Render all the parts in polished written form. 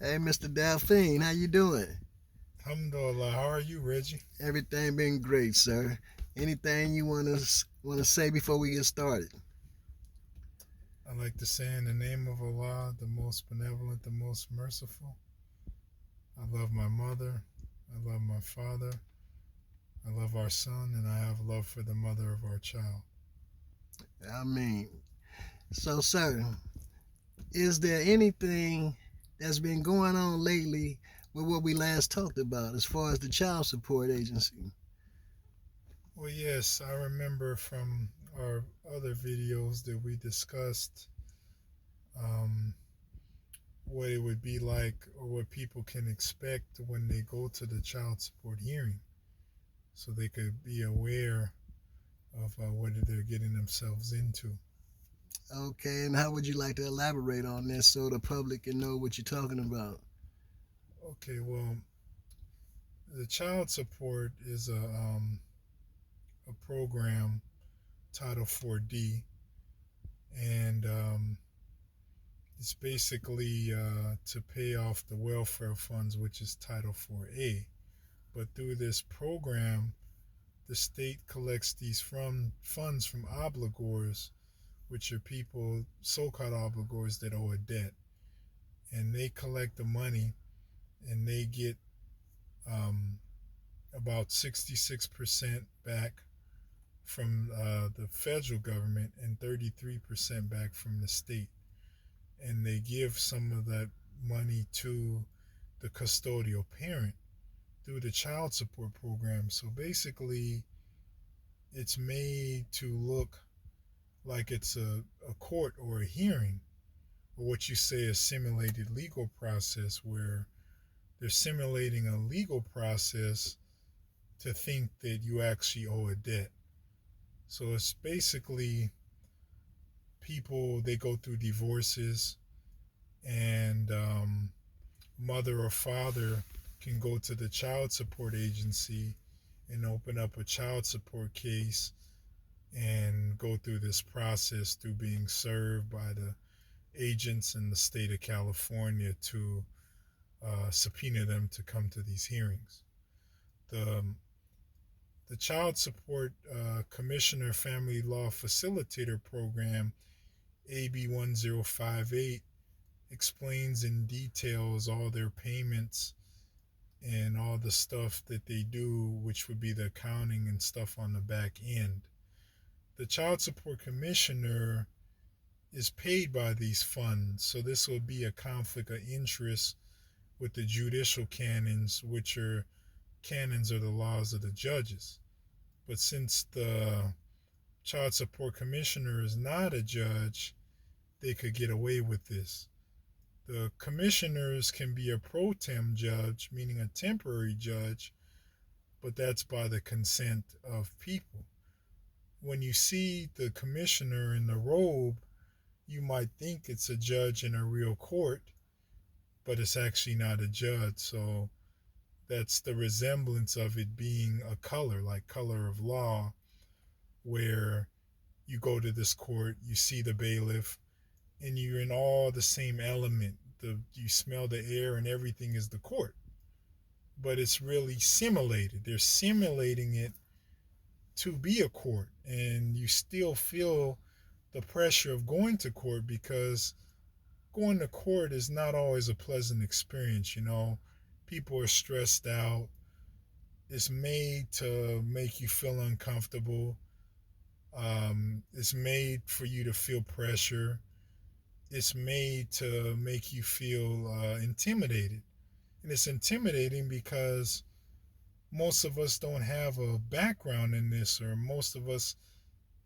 Hey, Mr. Delphine, how you doing? Alhamdulillah, how are you, Reggie? Everything been great, sir. Anything you want to say before we get started? I like to say in the name of Allah, the most benevolent, the most merciful. I love my mother. I love my father. I love our son, and I have love for the mother of our child. I mean, so, sir, is there anything that's been going on lately with what we last talked about as far as the child support agency? Well, yes, I remember from our other videos that we discussed um, what it would be like or what people can expect when they go to the child support hearing so they could be aware of what they're getting themselves into. Okay, and how would you like to elaborate on this so the public can know what you're talking about? Okay, well, the child support is a program, Title 4D, and it's basically to pay off the welfare funds, which is Title 4A. But through this program, the state collects these funds from obligors, which are people, so called obligors that owe a debt. And they collect the money and they get um, about 66% back from the federal government and 33% back from the state. And they give some of that money to the custodial parent through the child support program. So basically, it's made to look like it's a court or a hearing, or what you say a simulated legal process, where they're simulating a legal process to think that you actually owe a debt. So it's basically people, they go through divorces, and mother or father can go to the child support agency and open up a child support case and go through this process through being served by the agents in the state of California to subpoena them to come to these hearings. The the Child Support Commissioner Family Law Facilitator Program, AB 1058, explains in details all their payments and all the stuff that they do, which would be the accounting and stuff on the back end. The Child Support Commissioner is paid by these funds, so this will be a conflict of interest with the judicial canons, which are canons are the laws of the judges. But since the Child Support Commissioner is not a judge, they could get away with this. The commissioners can be a pro tem judge, meaning a temporary judge, but that's by the consent of people. When you see the commissioner in the robe, you might think it's a judge in a real court, but it's actually not a judge. So that's the resemblance of it being a color, like color of law, where you go to this court, you see the bailiff, and you're in all the same element. You smell the air and everything is the court. But it's really simulated. They're simulating it to be a court, and you still feel the pressure of going to court because going to court is not always a pleasant experience. People are stressed out. It's made to make you feel uncomfortable. It's made for you to feel pressure. It's made to make you feel intimidated. And it's intimidating because most of us don't have a background in this, or most of us,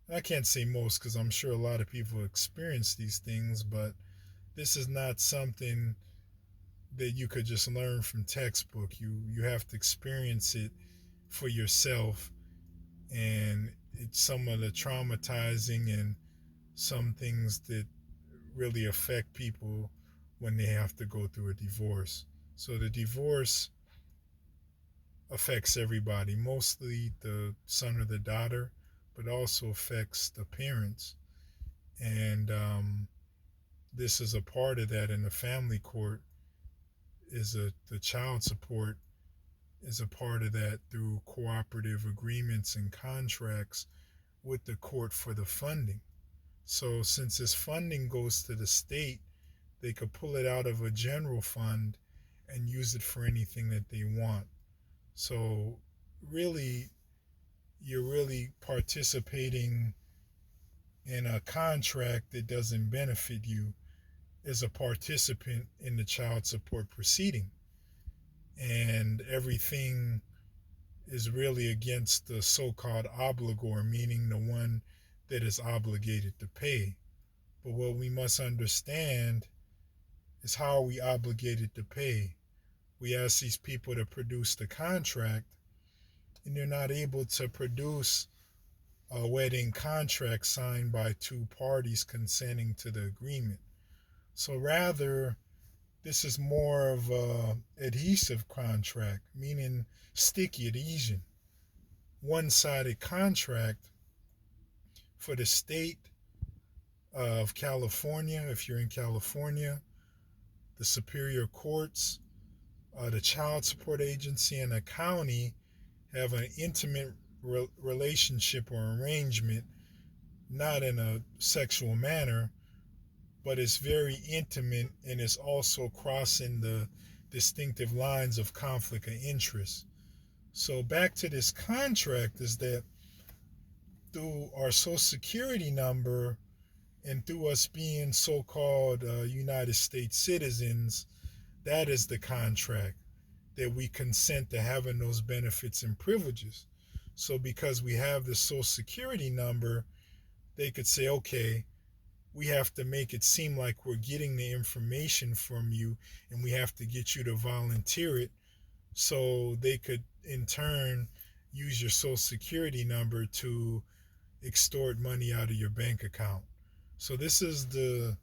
I can't say most because I'm sure a lot of people experience these things, but this is not something that you could just learn from textbook. You have to experience it for yourself, and it's some of the traumatizing and some things that really affect people when they have to go through a divorce. So the divorce affects everybody, mostly the son or the daughter, but also affects the parents. And this is a part of that in the family court. the child support is a part of that through cooperative agreements and contracts with the court for the funding. So since this funding goes to the state, they could pull it out of a general fund and use it for anything that they want. So really, you're really participating in a contract that doesn't benefit you as a participant in the child support proceeding. And everything is really against the so-called obligor, meaning the one that is obligated to pay. But what we must understand is, how are we obligated to pay? We ask these people to produce the contract, and they're not able to produce a wedding contract signed by two parties consenting to the agreement. So rather, this is more of a adhesive contract, meaning sticky adhesion. One-sided contract for the state of California, if you're in California, the superior courts, the child support agency, and the county have an intimate relationship or arrangement, not in a sexual manner, but it's very intimate, and it's also crossing the distinctive lines of conflict of interest. So back to this contract is that through our social security number and through us being so-called United States citizens, that is the contract, that we consent to having those benefits and privileges. So because we have the social security number, they could say, okay, we have to make it seem like we're getting the information from you, and we have to get you to volunteer it, so they could in turn use your social security number to extort money out of your bank account. So this is the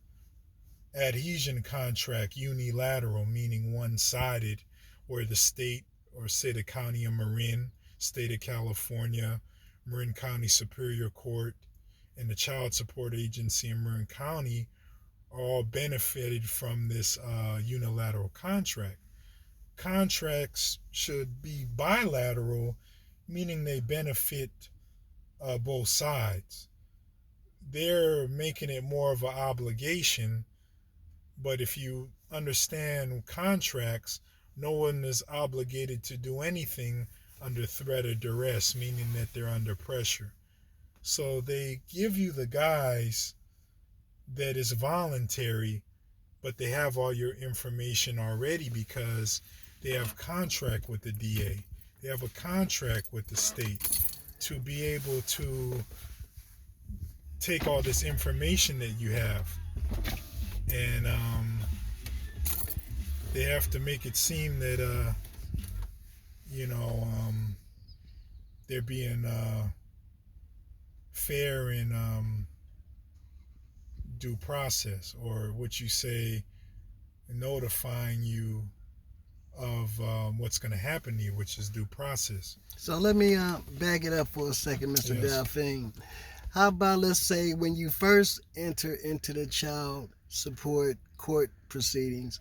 adhesion contract, unilateral, meaning one-sided, where the state, or say the county of Marin, state of California, Marin County Superior Court, and the Child Support Agency in Marin County are all benefited from this unilateral contract. Contracts should be bilateral, meaning they benefit both sides. They're making it more of an obligation, but if you understand contracts, no one is obligated to do anything under threat or duress, meaning that they're under pressure. So they give you the guise that is voluntary, but they have all your information already because they have contract with the DA. They have a contract with the state to be able to take all this information that you have. And they have to make it seem that, they're being fair in due process, or what you say, notifying you of what's going to happen to you, which is due process. So let me back it up for a second, Mr. Yes. Delphine. How about, let's say, when you first enter into the child support court proceedings,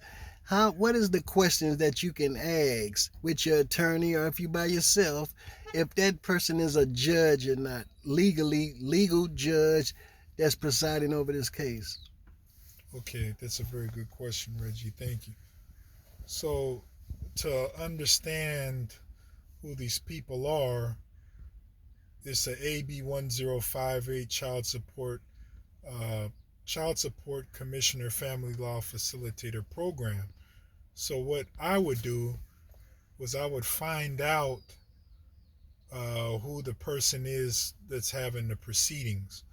what is the questions that you can ask with your attorney, or if you by yourself, if that person is a judge or not, legal judge that's presiding over this case? Okay, that's a very good question, Reggie. Thank you. So to understand who these people are, it's a AB 1058 Child Support Commissioner Family Law Facilitator Program. So what I would do was I would find out who the person is that's having the proceedings,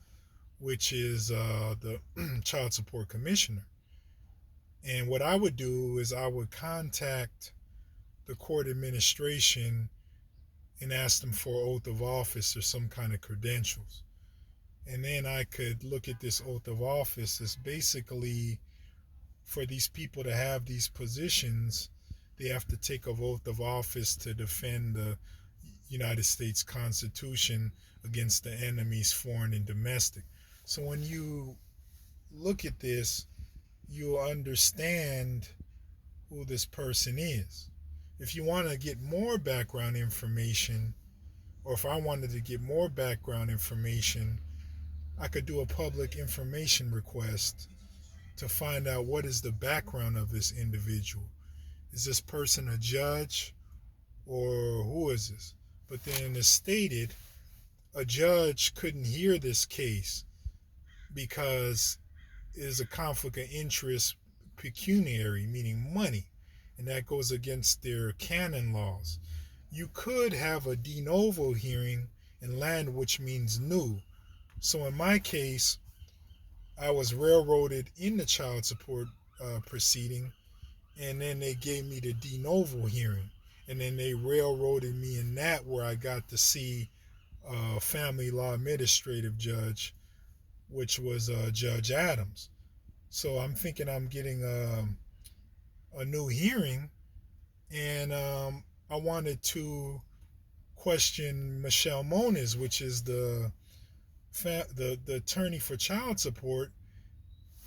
which is the Child Support Commissioner. And what I would do is I would contact the court administration and ask them for oath of office or some kind of credentials. And then I could look at this oath of office as basically, for these people to have these positions, they have to take an oath of office to defend the United States Constitution against the enemies, foreign and domestic. So when you look at this, you'll understand who this person is. If you want to get more background information, or if I wanted to get more background information, I could do a public information request to find out what is the background of this individual. Is this person a judge, or who is this? But then as stated, a judge couldn't hear this case because it is a conflict of interest, pecuniary, meaning money, and that goes against their canon laws. You could have a de novo hearing in land, which means new. So in my case, I was railroaded in the child support proceeding, and then they gave me the de novo hearing, and then they railroaded me in that, where I got to see a family law administrative judge, which was Judge Adams. So I'm thinking I'm getting a new hearing, and I wanted to question Michelle Moniz, which is the attorney for child support,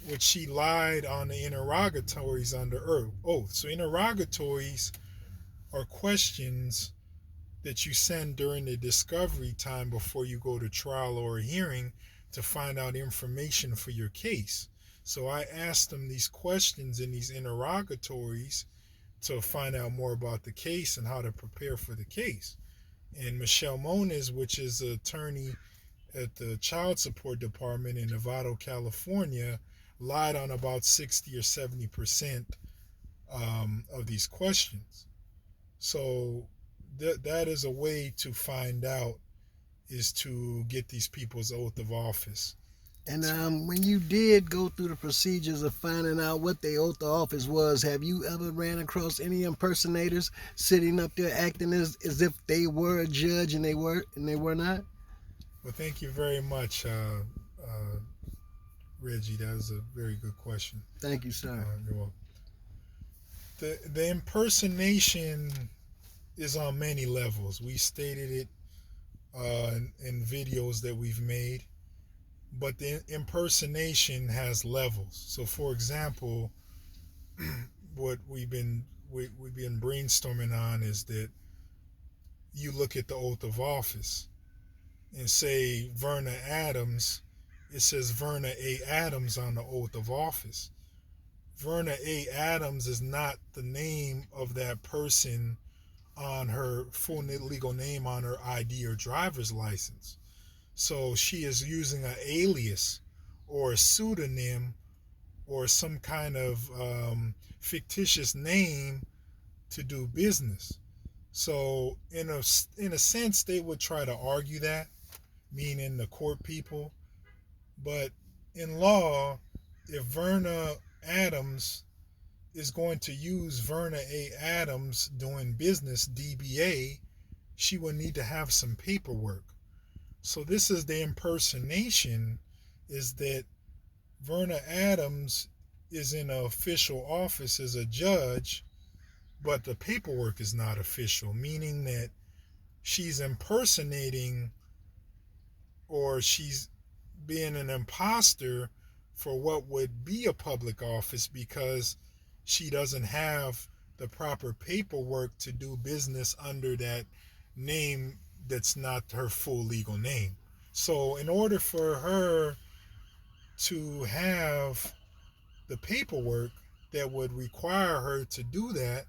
which she lied on the interrogatories under oath. So interrogatories are questions that you send during the discovery time before you go to trial or a hearing to find out information for your case. So I asked them these questions in these interrogatories to find out more about the case and how to prepare for the case. And Michelle Moniz, which is an attorney at the child support department in Novato, California, lied on about 60 or 70% of these questions. So that is a way to find out, is to get these people's oath of office. And when you did go through the procedures of finding out what their oath of office was, have you ever ran across any impersonators sitting up there acting as if they were a judge and they were not? Well, thank you very much, Reggie. That was a very good question. Thank you, sir. You're welcome. The impersonation is on many levels. We stated it in videos that we've made, but the impersonation has levels. So, for example, what we've been brainstorming on is that you look at the oath of office and say Verna Adams. It says Verna A. Adams on the oath of office. Verna A. Adams is not the name of that person on her full legal name on her ID or driver's license. So she is using an alias or a pseudonym or some kind of fictitious name to do business. So in a sense, they would try to argue that, meaning the court people. But in law, if Verna Adams is going to use Verna A. Adams doing business, DBA, she would need to have some paperwork. So this is the impersonation, is that Verna Adams is in an official office as a judge, but the paperwork is not official, meaning that she's impersonating, or she's being an imposter for what would be a public office, because she doesn't have the proper paperwork to do business under that name that's not her full legal name. So in order for her to have the paperwork that would require her to do that,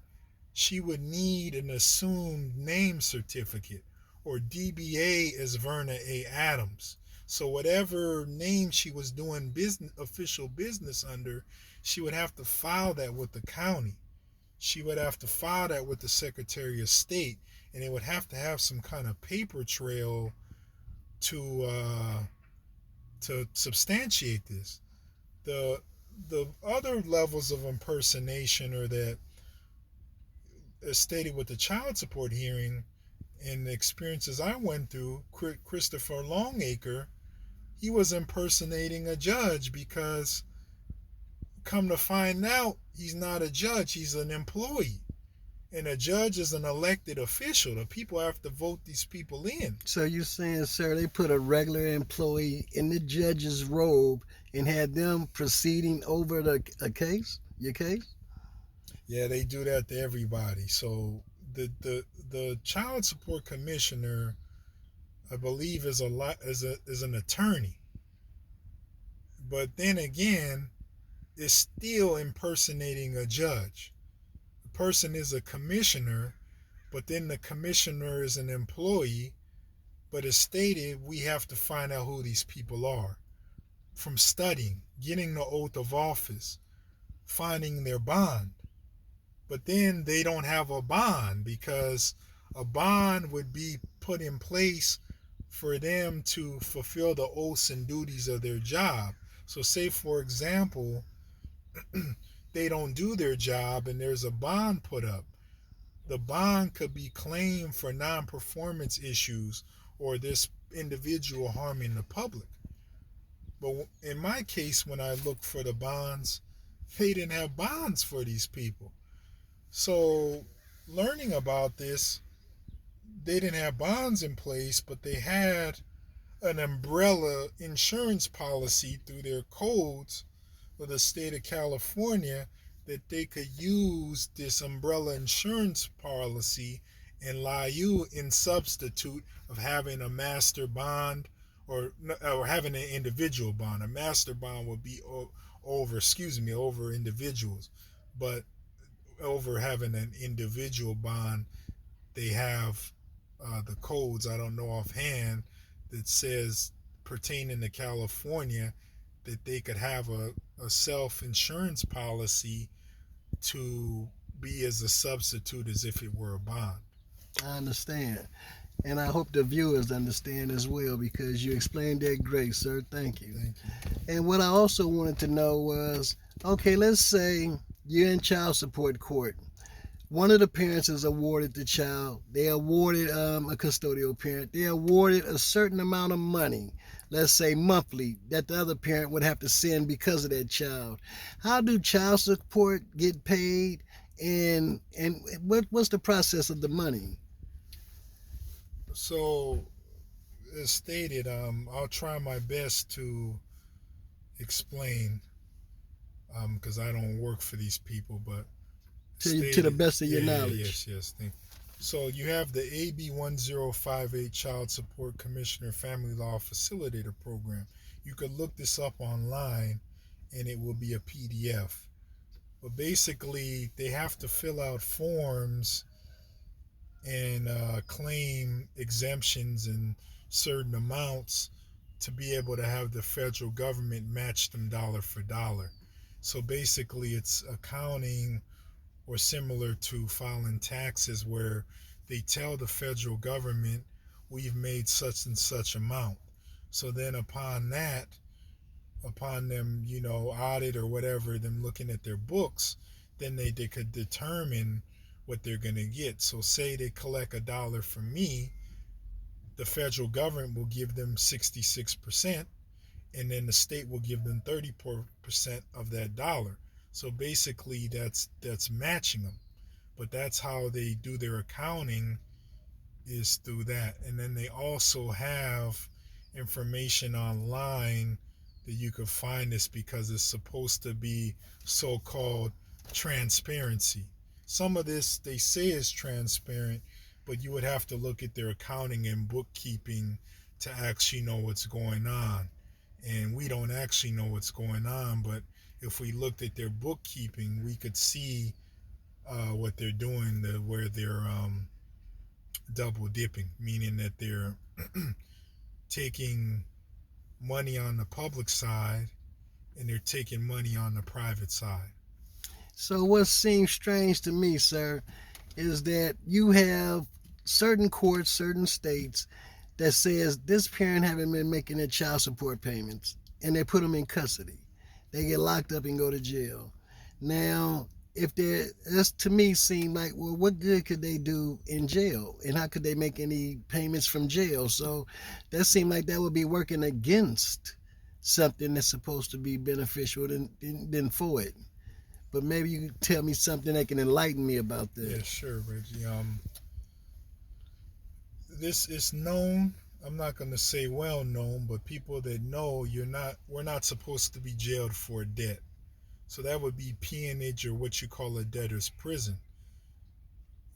she would need an assumed name certificate, or DBA as Verna A. Adams. So whatever name she was doing official business under, she would have to file that with the county. She would have to file that with the Secretary of State, and it would have to have some kind of paper trail to substantiate this. The other levels of impersonation are that, as stated with the child support hearing and the experiences I went through, Christopher Longacre, he was impersonating a judge, because come to find out, he's not a judge, he's an employee. And a judge is an elected official. The people have to vote these people in. So you're saying, sir, they put a regular employee in the judge's robe and had them proceeding over your case? Yeah, they do that to everybody. So the child support commissioner, I believe, is a lot is an attorney, but then again, is still impersonating a judge. The person is a commissioner, but then the commissioner is an employee. But as stated, we have to find out who these people are from studying, getting the oath of office, finding their bond. But then they don't have a bond because a bond would be put in place for them to fulfill the oaths and duties of their job. So, say for example, they don't do their job and there's a bond put up. The bond could be claimed for non performance issues or this individual harming the public. But in my case, when I looked for the bonds, they didn't have bonds for these people. So, learning about this, they didn't have bonds in place, but they had an umbrella insurance policy through their codes for the state of California that they could use this umbrella insurance policy and allow you in substitute of having a master bond or having an individual bond. A master bond would be over individuals, but over having an individual bond, they have the codes, I don't know offhand, that says pertaining to California that they could have a self-insurance policy to be as a substitute as if it were a bond. I understand. And I hope the viewers understand as well because you explained that great, sir. Thank you. Thank you. And what I also wanted to know was, okay, let's say you're in child support court. One of the parents is awarded the child. They awarded a custodial parent. They awarded a certain amount of money, let's say monthly, that the other parent would have to send because of that child. How do child support get paid, and what's the process of the money? So, as stated, I'll try my best to explain because I don't work for these people, but To the best of your knowledge. Yes. Thank you. So you have the AB 1058 Child Support Commissioner Family Law Facilitator Program. You could look this up online and it will be a PDF. But basically, they have to fill out forms and claim exemptions and certain amounts to be able to have the federal government match them dollar for dollar. So basically, it's accounting or similar to filing taxes where they tell the federal government we've made such and such amount. So then upon that, upon them, audit or whatever, them looking at their books, then they could determine what they're going to get. So say they collect $1 from me, the federal government will give them 66%, and then the state will give them 34% of that dollar. So basically that's matching them. But that's how they do their accounting, is through that. And then they also have information online that you could find this because it's supposed to be so-called transparency. Some of this they say is transparent, but you would have to look at their accounting and bookkeeping to actually know what's going on. And we don't actually know what's going on, but if we looked at their bookkeeping, we could see what they're doing, where they're double dipping, meaning that they're taking money on the public side and they're taking money on the private side. So what seems strange to me, sir, is that you have certain courts, certain states that says this parent haven't been making their child support payments, and they put them in custody. They get locked up and go to jail. Now, if that's to me seem like, well, what good could they do in jail, and how could they make any payments from jail? So that seemed like that would be working against something that's supposed to be beneficial than for it. But maybe you can tell me something that can enlighten me about this. Yeah, sure, Reggie. This is known. I'm not going to say well known, but people that know we're not supposed to be jailed for a debt. So that would be peonage, or what you call a debtor's prison.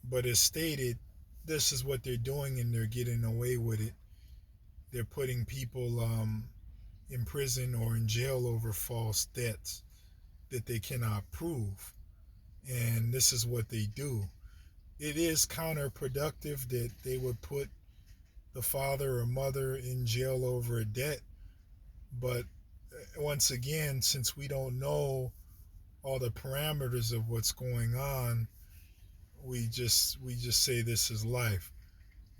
But as stated, this is what they're doing, and they're getting away with it. They're putting people in prison or in jail over false debts that they cannot prove. And this is what they do. It is counterproductive that they would put the father or mother in jail over a debt. But once again, since we don't know all the parameters of what's going on, we just say this is life.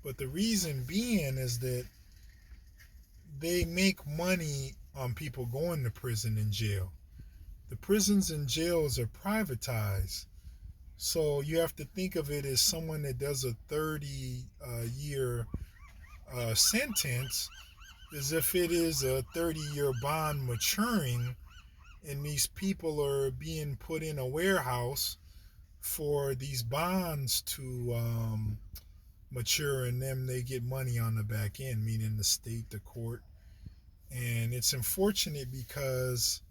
But the reason being is that they make money on people going to prison and jail. The prisons and jails are privatized. So you have to think of it as someone that does a 30-year sentence as if it is a 30-year bond maturing, and these people are being put in a warehouse for these bonds to mature, and then they get money on the back end, meaning the state, the court. And it's unfortunate because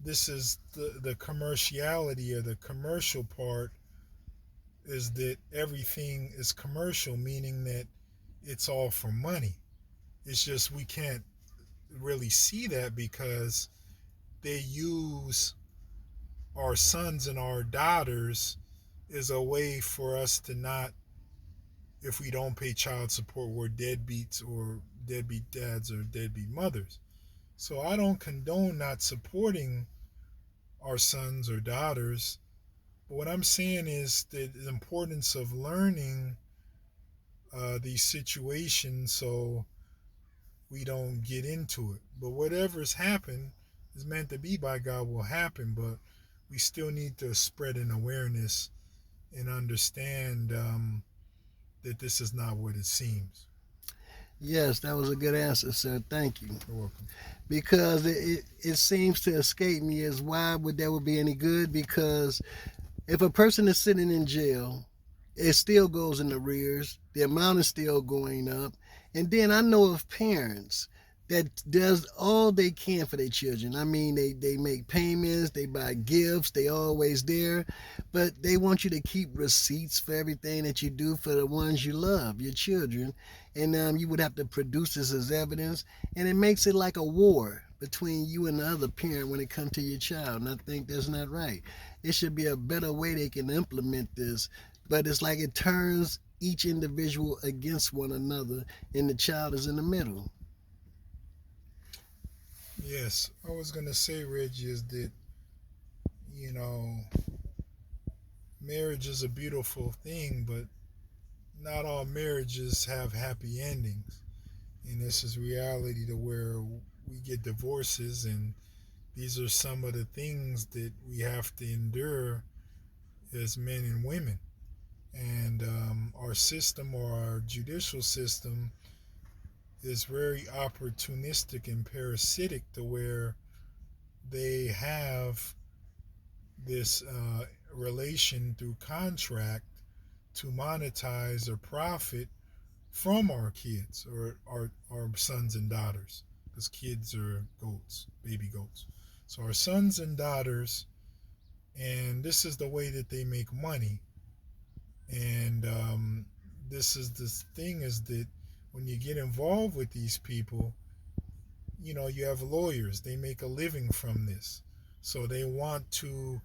this is the commerciality, or the commercial part, is that everything is commercial, meaning that it's all for money. It's just we can't really see that because they use our sons and our daughters as a way for us to not, if we don't pay child support, we're deadbeats or deadbeat dads or deadbeat mothers. So I don't condone not supporting our sons or daughters. But what I'm saying is the importance of learning these situations so we don't get into it. But whatever's happened is meant to be by God will happen. But we still need to spread an awareness and understand that this is not what it seems. Yes, that was a good answer, sir. Thank you. You're welcome. Because it seems to escape me as why would that would be any good? Because if a person is sitting in jail, it still goes in arrears. The amount is still going up. And then I know of parents that does all they can for their children. I mean, they make payments, they buy gifts, they always there, but they want you to keep receipts for everything that you do for the ones you love, your children. And you would have to produce this as evidence. And it makes it like a war between you and the other parent when it comes to your child. And I think that's not right. It should be a better way they can implement this. But it's like it turns each individual against one another, and the child is in the middle. Yes, I was going to say, Reggie, is that, you know, marriage is a beautiful thing, but not all marriages have happy endings. And this is reality to where we get divorces, and these are some of the things that we have to endure as men and women. And our system, or our judicial system, is very opportunistic and parasitic to where they have this relation through contract to monetize or profit from our kids, or our sons and daughters, because kids are goats, baby goats. So our sons and daughters, and this is the way that they make money. And this is this thing is that when you get involved with these people, you know, you have lawyers, they make a living from this, so they want to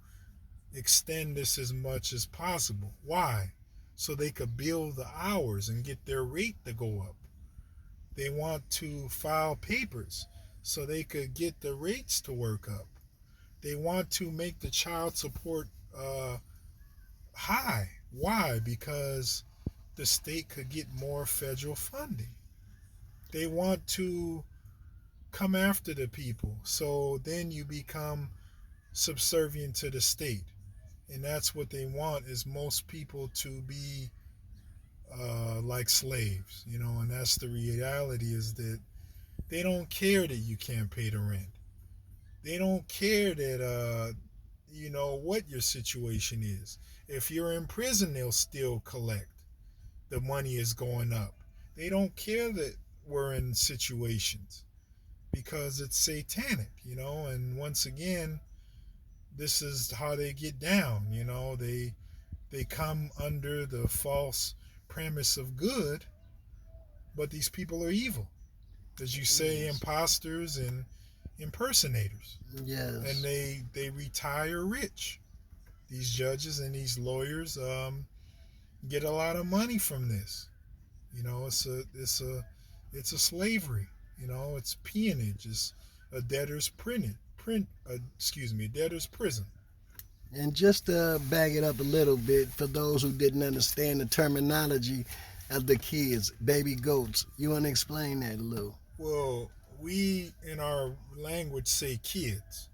extend this as much as possible. Why? So they could bill the hours and get their rate to go up. They want to file papers so they could get the rates to work up. They want to make the child support high. Why? Because the state could get more federal funding. They want to come after the people, so then you become subservient to the state. And that's what they want, is most people to be like slaves, you know. And that's the reality, is that they don't care that you can't pay the rent. They don't care that you know what your situation is. If you're in prison, they'll still collect. The money is going up. They don't care that we're in situations, because it's satanic, you know. And once again, this is how they get down. They come under the false premise of good, but these people are evil, as you say, Yes. imposters and impersonators, and Yes. they retire rich. These judges and these lawyers get a lot of money from this. It's a slavery. It's peonage. It's a debtor's debtor's prison. And just to back it up a little bit, for those who didn't understand the terminology of the kids, baby goats, you want to explain that a little? Well, we in our language say kids,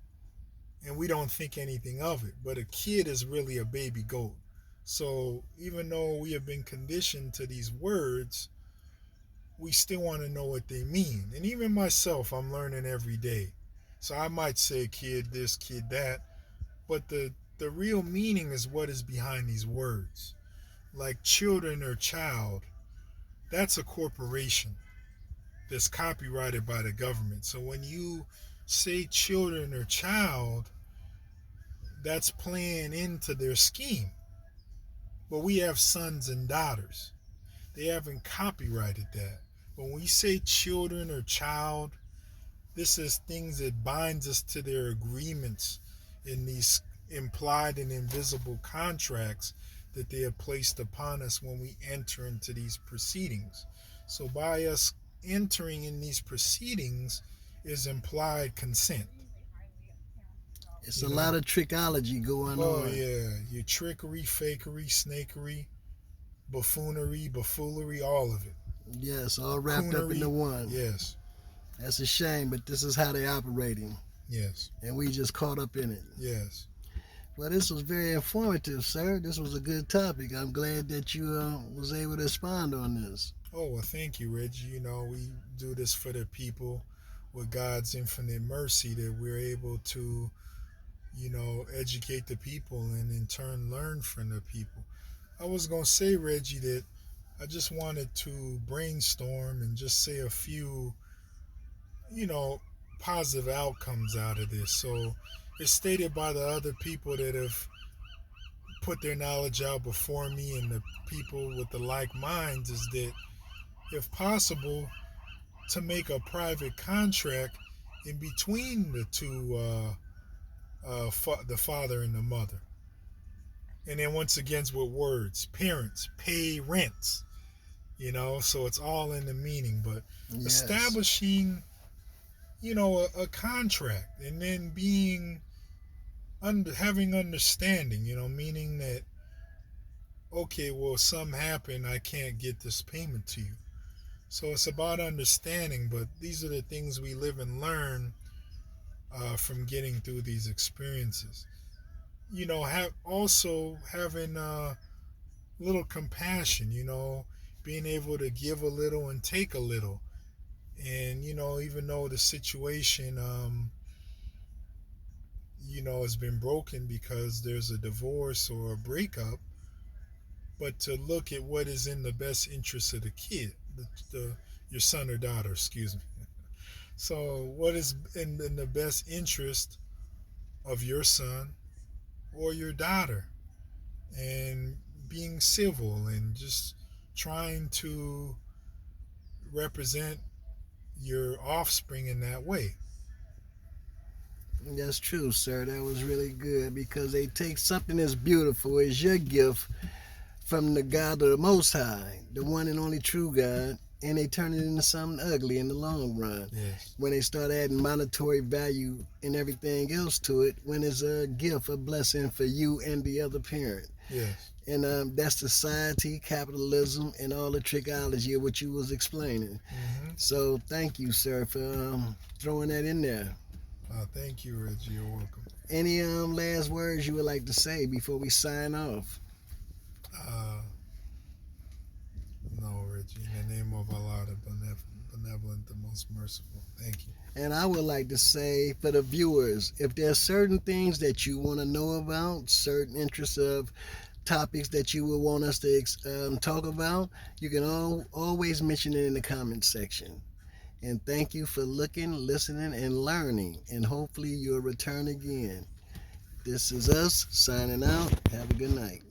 and we don't think anything of it. But a kid is really a baby goat. So even though we have been conditioned to these words, we still want to know what they mean. And even myself, I'm learning every day. So I might say kid this, kid that, but the real meaning is what is behind these words. Like children or child, that's a corporation that's copyrighted by the government. So when you say children or child, that's playing into their scheme. But we have sons and daughters. They haven't copyrighted that. When we say children or child, this is things that binds us to their agreements in these implied and invisible contracts that they have placed upon us when we enter into these proceedings. So by us entering in these proceedings is implied consent. It's a You know, lot of trickology going oh on. yeah, your trickery, fakery, snakery, buffoonery, buffoonery, all of it. Yes, all wrapped up into Coonery, one. yes, That's a shame, but this is how they're operating, yes, and we just caught up in it. yes. Well, this was very informative, sir. This was a good topic. I'm glad that you was able to respond on this. Oh, well, thank you, Reggie. We do this for the people with God's infinite mercy that we're able to, educate the people and in turn learn from the people. I was going to say, Reggie, that I just wanted to brainstorm and just say a few, you know, positive outcomes out of this. So it's stated by the other people that have put their knowledge out before me and the people with the like minds is that if possible, to make a private contract in between the two, the father and the mother. And then once again, with words, parents pay rents, so it's all in the meaning. But Yes. establishing, a contract and then being having understanding, meaning that, okay, well, something happened, I can't get this payment to you. So it's about understanding, but these are the things we live and learn from getting through these experiences. Have also having little compassion. Being able to give a little and take a little, and even though the situation, has been broken because there's a divorce or a breakup, but to look at what is in the best interest of the kid, your son or daughter, excuse me. So, what is in the best interest of your son or your daughter, and being civil and just trying to represent your offspring in that way. That's true, sir. That was really good because they take something as beautiful as your gift from the God of the Most High, the one and only true God, and they turn it into something ugly in the long run. Yes. When they start adding monetary value and everything else to it, when it's a gift, a blessing for you and the other parent. Yes. And that's society, capitalism, and all the trickology of what you was explaining. Mm-hmm. So thank you, sir, for throwing that in there. Thank you, Reggie. You're welcome. Any last words you would like to say before we sign off? Uh, no, Reggie. In the name of Allah, the benevolent, the most merciful. Thank you. And I would like to say for the viewers, if there's certain things that you want to know about, certain interests of topics that you would want us to talk about, you can always mention it in the comment section. And thank you for looking, listening, and learning. And hopefully you'll return again. This is us signing out. Have a good night.